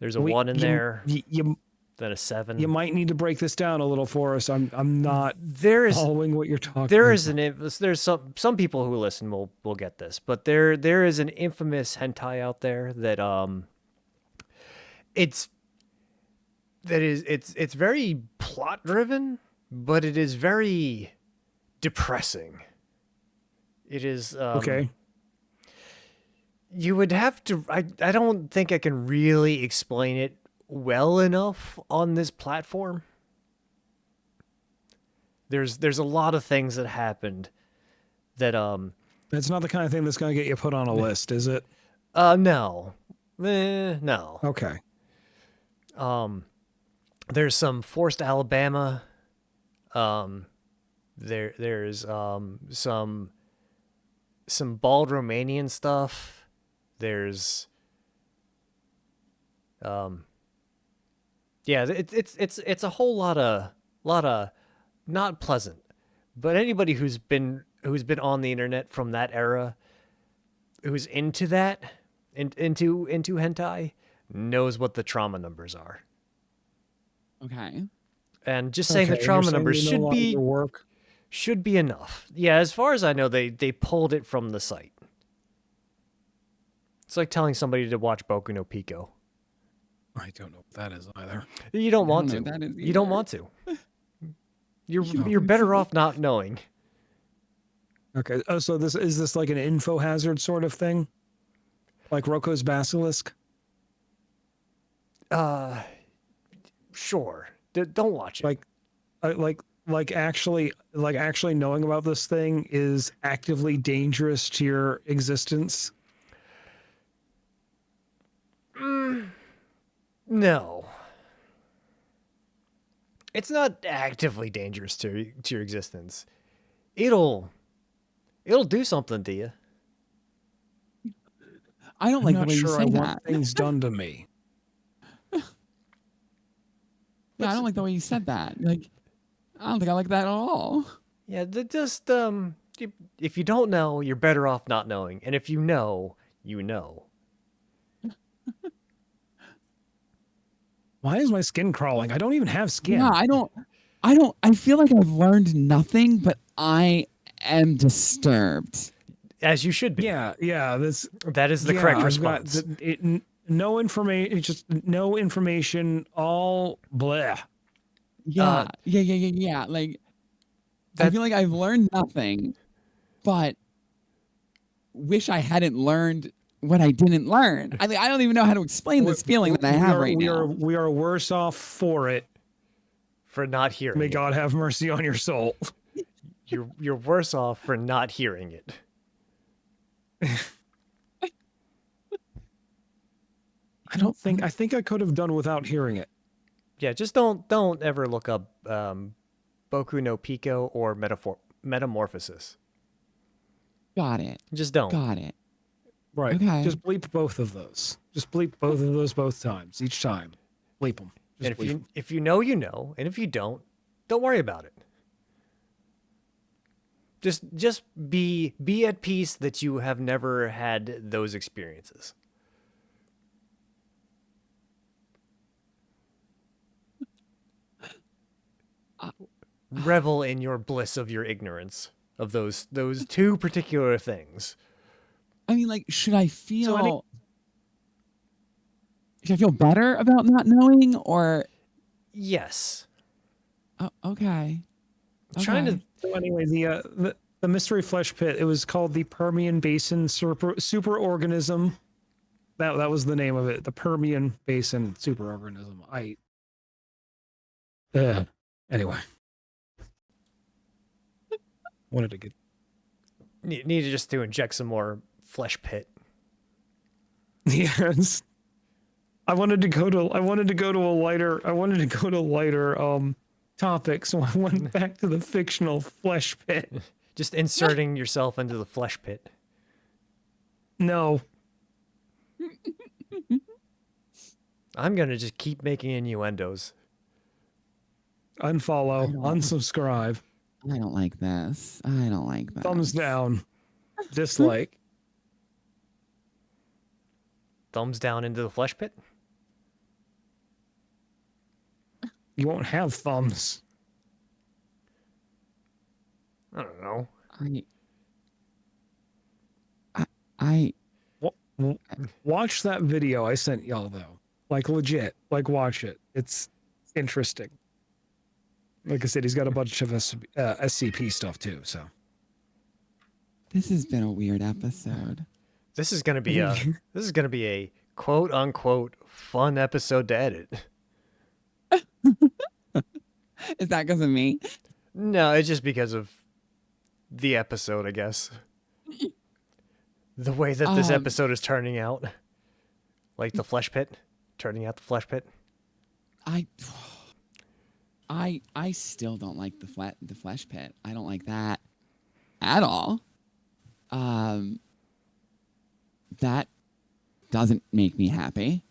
There's a 1 in there, then a 7. You might need to break this down a little for us. I'm not following what you're talking there about. there's some people who listen will get this, but there is an infamous hentai out there that it's very plot driven, but it is very depressing. It is Okay. You would have to I don't think I can really explain it well enough on this platform. There's a lot of things that happened that That's not the kind of thing that's going to get you put on a list, is it? no. No. Okay. There's some forced Alabama. There's some bald Romanian stuff. There's yeah, it's a whole lot of not pleasant. But anybody who's been on the internet from that era, who's into that, into hentai, knows what the trauma numbers are. Okay. And just saying the trauma numbers should be enough. Yeah, as far as I know, they pulled it from the site. It's like telling somebody to watch Boku no Pico. I don't know what that is either. You don't want to. That is You don't want to. You're better off not knowing. Okay. Oh, so is this like an info hazard sort of thing? Like Roko's Basilisk? Sure. Don't watch it. Like actually knowing about this thing is actively dangerous to your existence. No. It's not actively dangerous to your existence. It'll do something to you. I don't I'm like the not way you sure say I that. want things done to me. Yeah, I don't like the way you said that. Like, I don't think I like that at all. Yeah, just if you don't know, you're better off not knowing. And if you know, you know. Why is my skin crawling? I don't even have skin. Yeah, I feel like I've learned nothing, but I am disturbed. As you should be. Yeah. That is the correct response. No information, just no information, all bleh. Yeah. Like, I feel like I've learned nothing, but wish I hadn't learned what I didn't learn. I mean, I don't even know how to explain this feeling that I have right now. We are worse off for it. For not hearing May it. God have mercy on your soul. You're worse off for not hearing it. I think I could have done without hearing it. Yeah, just don't ever look up Boku no Pico or Metamorphosis. Got it. Just don't. Got it. Right. Okay. Just bleep both of those. Just bleep both of those both times. Each time. Bleep them. And if you know, you know, and if you don't worry about it. Just be at peace that you have never had those experiences. Revel in your bliss of your ignorance of those two particular things. I mean, like, should I feel better about not knowing, or? Yes. Oh, okay. Trying to. So anyway, the mystery flesh pit. It was called the Permian Basin superorganism. That was the name of it. The Permian Basin superorganism. Anyway. Wanted to get Needed just to inject some more flesh pit. Yes. I wanted to go to a lighter topic, so I went back to the fictional flesh pit. Just inserting yourself into the flesh pit. No. I'm gonna just keep making innuendos. Unfollow, unsubscribe, I don't like this. I don't like that. thumbs down, dislike. Thumbs down into the flesh pit? You won't have thumbs. I don't know. Watch that video I sent y'all though. Like legit. Like watch it. It's interesting. Like I said, he's got a bunch of SCP stuff too, so. This has been a weird episode. This is gonna be a quote unquote fun episode to edit. Is that because of me? No, it's just because of the episode, I guess. The way that this episode is turning out. Like the flesh pit. Turning out the flesh pit. I still don't like the flesh pit. I don't like that at all. That doesn't make me happy.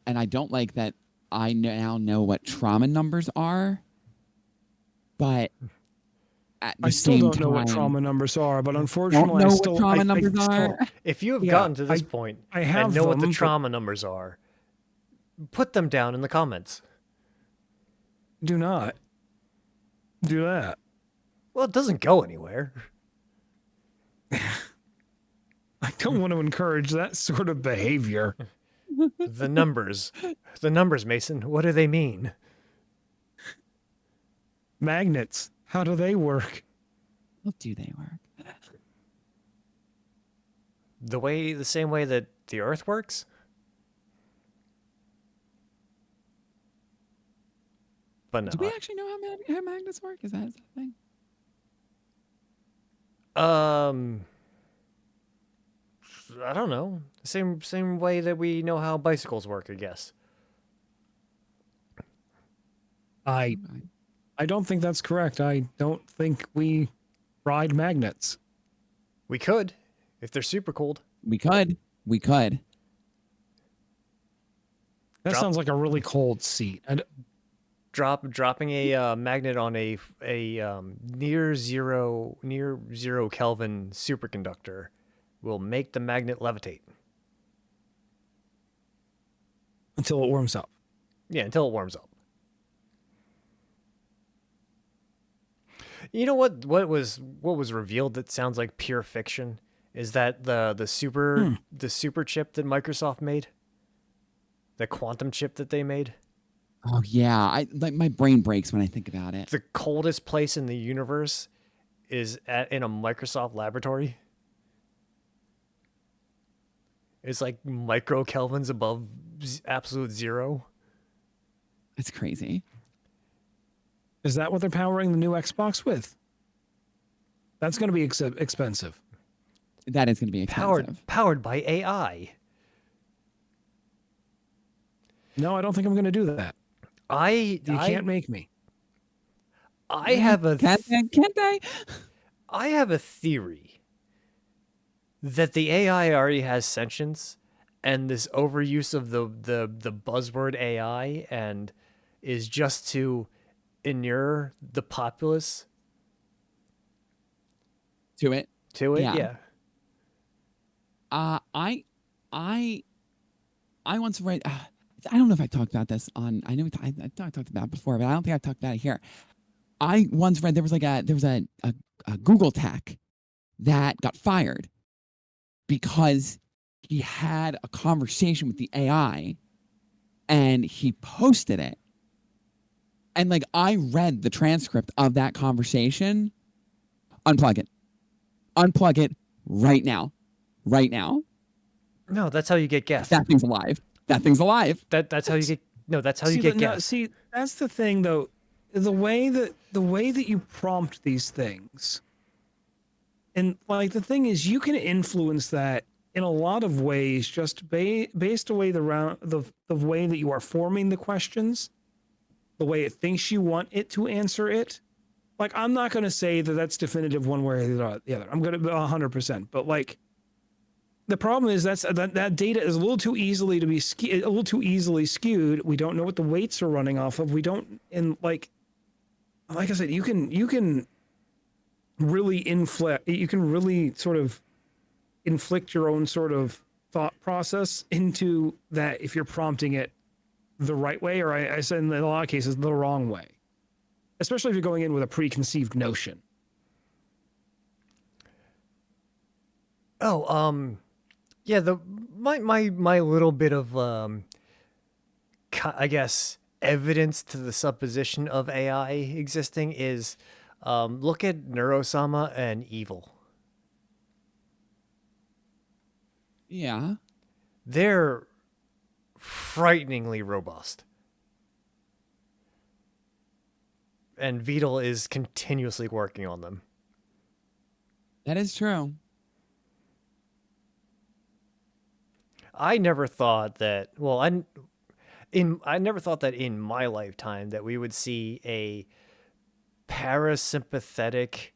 And I don't like that I now know what trauma numbers are, but at the I still same don't time, know what trauma numbers are, but unfortunately, don't know what trauma numbers are. If you have Yeah, gotten to this point I have and know what the them, but- trauma numbers are, put them down in the comments. Do not do that. Well, it doesn't go anywhere. I don't want to encourage that sort of behavior. The numbers, Mason, what do they mean? Magnets, how do they work? How do they work? The same way that the Earth works? But no. Do we actually know how magnets work? Is that a thing? I don't know. Same way that we know how bicycles work, I guess. I don't think that's correct. I don't think we ride magnets. We could, if they're super cold. We could. That sounds like a really cold seat. Dropping a magnet on a near zero Kelvin superconductor will make the magnet levitate. Until it warms up. Yeah, until it warms up. You know what was revealed that sounds like pure fiction is that the super chip that Microsoft made, the quantum chip that they made. Oh yeah, my brain breaks when I think about it. The coldest place in the universe is in a Microsoft laboratory. It's like microkelvins above absolute zero. That's crazy. Is that what they're powering the new Xbox with? That's going to be expensive. That is going to be expensive. Powered by AI. No, I don't think I'm going to do that. You can't make me. I have a Can't they? I have a theory that the AI already has sentience, and this overuse of the buzzword AI and is just to inure the populace To it. to it. Yeah. Yeah. I once read. I don't know if I talked about this on. I know I talked about it before, but I don't think I talked about it here. I once read there was a Google tech that got fired because he had a conversation with the AI and he posted it. And like I read the transcript of that conversation. Unplug it. Unplug it right now. Right now. No, that's how you get guessed. That thing's alive. That thing's alive. That's how you get. No, that's how you get guessed. See, that's the thing though. The way that you prompt these things, and like the thing is, you can influence that in a lot of ways, just based away the way that you are forming the questions, the way it thinks you want it to answer it. Like, I'm not going to say that that's definitive one way or the other. I'm going to be 100%, but like. The problem is that data is a little too easily skewed. We don't know what the weights are running off of. We don't, and like I said, you can really sort of inflict your own sort of thought process into that if you're prompting it the right way, or I said in a lot of cases the wrong way, especially if you're going in with a preconceived notion. Oh, yeah, my little bit of I guess evidence to the supposition of AI existing is look at Neurosama and Evil. Yeah. They're frighteningly robust. And Beetle is continuously working on them. That is true. I never thought that. Well, I never thought that in my lifetime that we would see a parasympathetic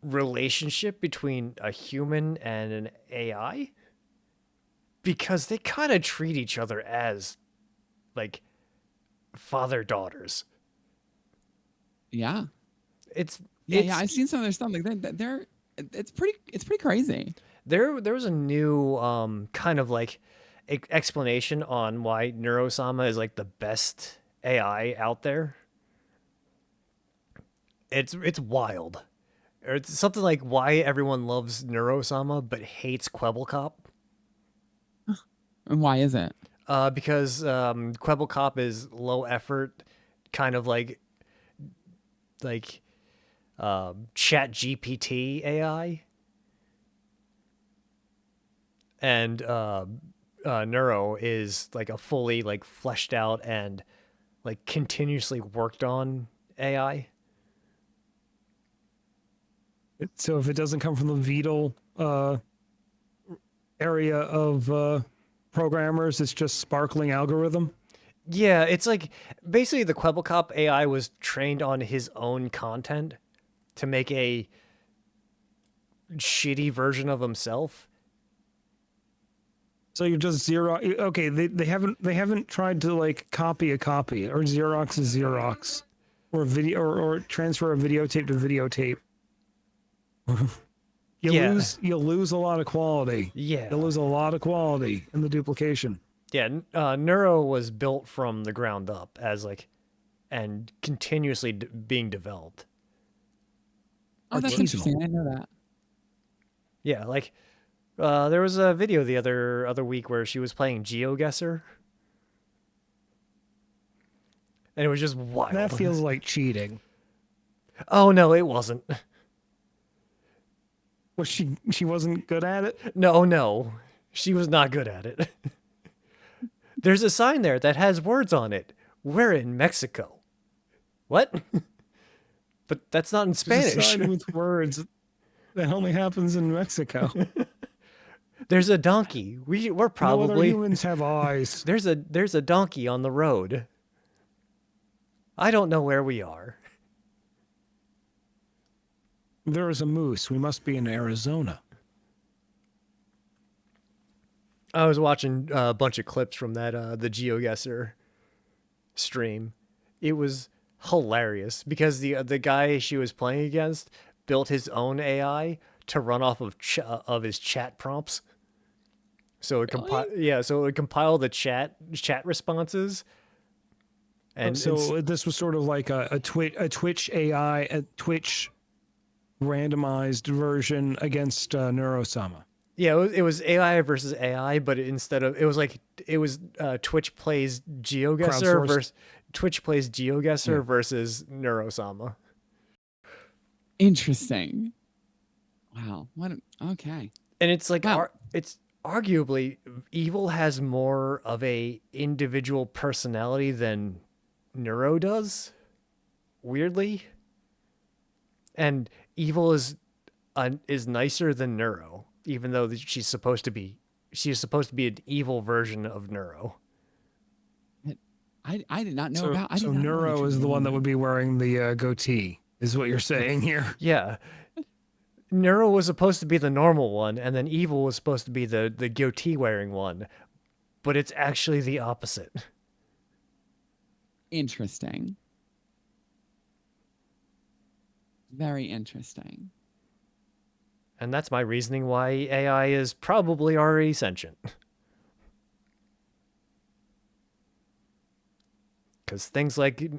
relationship between a human and an AI, because they kind of treat each other as like father daughters. Yeah. It's I've seen some of their stuff. Like they're it's pretty crazy. There was a new kind of like explanation on why Neurosama is like the best AI out there. It's wild. Or it's something like why everyone loves Neurosama but hates Kwebbelkop. And why is it? Because Kwebbelkop is low effort, kind of like Chat GPT AI, and Neuro is like a fully like fleshed out and like continuously worked on AI. So if it doesn't come from the Beetle area of programmers, it's just sparkling algorithm. Yeah, it's like basically the Kwebbelkop AI was trained on his own content to make a shitty version of himself. So you're just Xerox. Okay, they haven't tried to like copy a copy or Xerox is Xerox, or video or transfer a videotape to videotape. You lose a lot of quality. Yeah, You lose a lot of quality in the duplication. yeah. Neuro was built from the ground up as like, and continuously being developed. Oh, that's Artisanal. interesting. I didn't know that. Yeah, like there was a video the other week where she was playing GeoGuessr. and it was just wild. That feels like cheating. Oh no, it wasn't. Was she wasn't good at it? No, she was not good at it. There's a sign there that has words on it. We're in Mexico. What? But that's not in There's a Spanish. sign with words that only happens in Mexico. There's a donkey. We're No other probably humans have eyes. there's a donkey on the road. I don't know where we are. There is a moose. We must be in Arizona. I was watching a bunch of clips from that the GeoGuessr stream. It was hilarious because the guy she was playing against built his own AI to run off of his chat prompts. So it so it would compile the chat responses. And So this was sort of like a Twitch AI, a Twitch randomized version against Neurosama. yeah, it was AI versus AI, but it was Twitch plays GeoGuessr Crowdsourced. versus Yeah. versus Neurosama. Interesting. Wow. Okay. And it's like Wow. it's arguably Evil has more of a individual personality than Neuro does. Weirdly. And Evil is nicer than Neuro, even though she's supposed to be an evil version of Neuro. I did not know So, about. I did so not know Neuro that is you the could one that do would be wearing the goatee, is what you're saying here. Yeah. Neuro was supposed to be the normal one, and then Evil was supposed to be the goatee wearing one. But it's actually the opposite. Interesting. Very interesting. And that's my reasoning why AI is probably already sentient. Because things like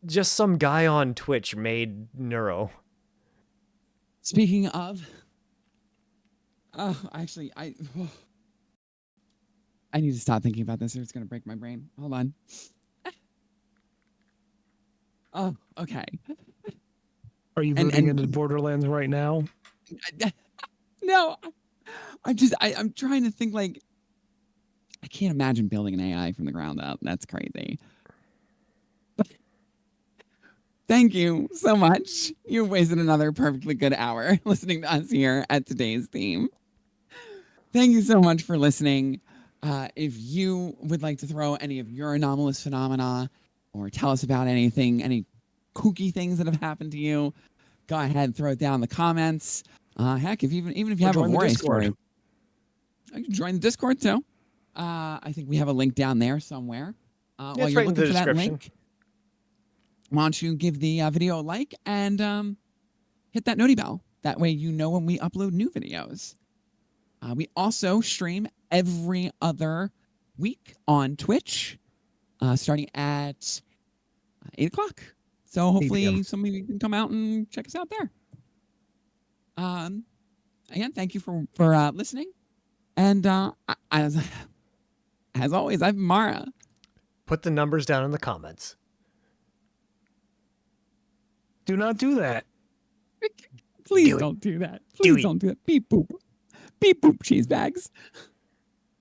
just some guy on Twitch made Neuro. Speaking of, actually, I need to stop thinking about this or it's going to break my brain. Hold on. Oh, okay. Are you And- booting and- into Borderlands right now? No, I'm trying to think like, I can't imagine building an AI from the ground up. That's crazy. But thank you so much. You wasted another perfectly good hour listening to us here at today's theme. Thank you so much for listening. If you would like to throw any of your anomalous phenomena or tell us about anything, any kooky things that have happened to you, go ahead, throw it down in the comments. Heck, even if you have a join the horror Discord. story, you can join the Discord too. I think we have a link down there somewhere. While it's you're right in looking the for that description. link, why don't you give the video a like and hit that noti bell. That way you know when we upload new videos. We also stream every other week on Twitch, starting at 8 o'clock. So hopefully 8 p.m. some of you can come out and check us out there. Again, thank you for listening. And as always, I'm Mara. Put the numbers down in the comments. Do not do that. Please Do it. don't do that. Do Please it. don't do that. Beep boop. Beep boop, cheese bags.